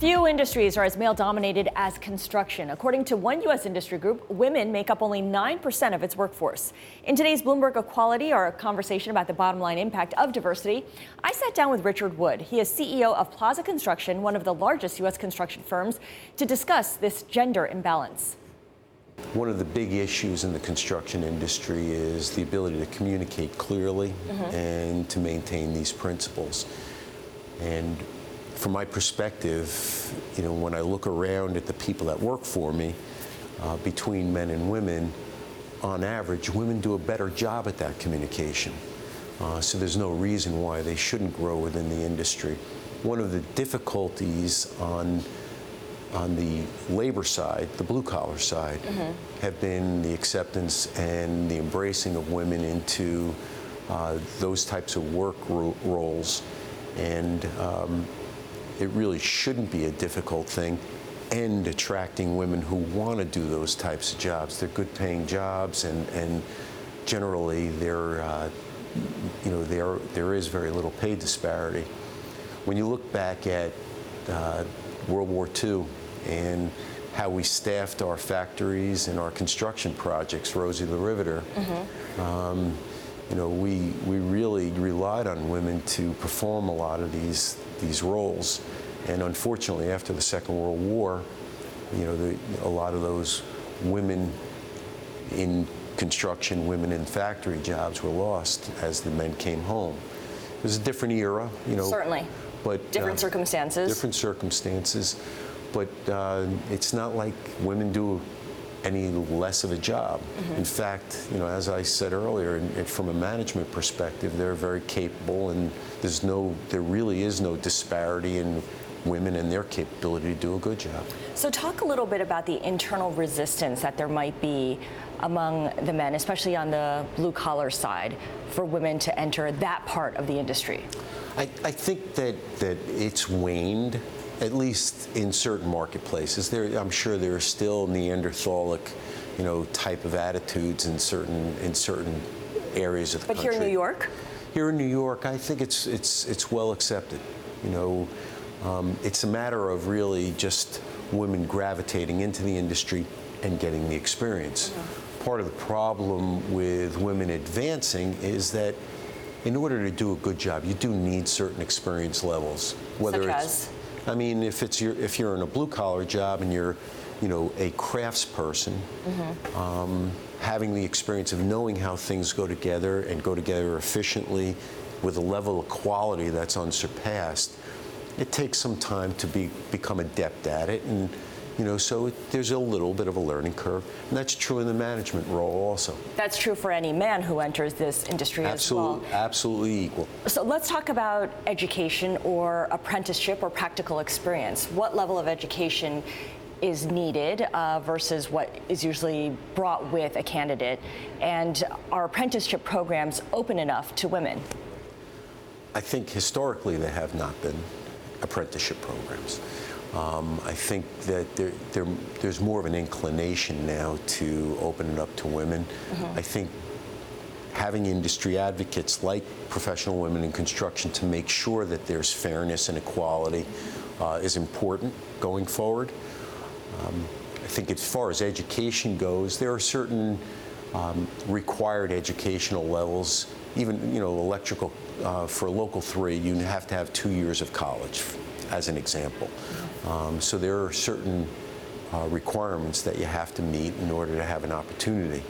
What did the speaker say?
Few industries are as male-dominated as construction. According to one U.S. industry group, women make up only 9% of its workforce. In today's Bloomberg Equality, our conversation about the bottom-line impact of diversity, I sat down with Richard Wood. He is CEO of Plaza Construction, one of the largest U.S. construction firms, to discuss this gender imbalance. One of the big issues in the construction industry is the ability to communicate clearly and to maintain these principles. And from my perspective, when I look around at the people that work for me, between men and women, on average, women do a better job at that communication. So there's no reason why they shouldn't grow within the industry. One of the difficulties on the labor side, the blue-collar side, have been the acceptance and the embracing of women into those types of work roles. And it really shouldn't be a difficult thing, and attracting women who want to do those types of jobs. They're good-paying jobs, and generally there is very little pay disparity. When you look back at World War II and how we staffed our factories and our construction projects, Rosie the Riveter, we really relied on women to perform a lot of these roles. And unfortunately, after the Second World War, a lot of those women in construction, women in factory jobs were lost as the men came home. It was a different era, Certainly. But different circumstances. Different circumstances. But it's not like women do any less of a job. In fact, as I said earlier, from a management perspective, they're very capable, and there really is no disparity in women and their capability to do a good job. So talk a little bit about the internal resistance that there might be among the men, especially on the blue-collar side, for women to enter that part of the industry. I think that it's waned, at least in certain marketplaces. I'm sure there are still Neanderthalic, type of attitudes in certain areas of the country. But here in New York? Here in New York, I think it's well accepted. It's a matter of really just women gravitating into the industry and getting the experience. Part of the problem with women advancing is that in order to do a good job, you do need certain experience levels. Such as? I mean, if you're in a blue-collar job and you're, a craftsperson, having the experience of knowing how things go together and go together efficiently with a level of quality that's unsurpassed, it takes some time to become adept at it, and so there's a little bit of a learning curve, and that's true in the management role also. That's true for any man who enters this industry as well. Absolutely equal. So let's talk about education or apprenticeship or practical experience. What level of education is needed versus what is usually brought with a candidate? And are apprenticeship programs open enough to women? I think historically they have not been apprenticeship programs. I think that there's more of an inclination now to open it up to women. I think having industry advocates like professional women in construction to make sure that there's fairness and equality is important going forward. I think as far as education goes, there are certain required educational levels. Even, electrical, for Local 3, you have to have 2 years of college, as an example. So there are certain requirements that you have to meet in order to have an opportunity.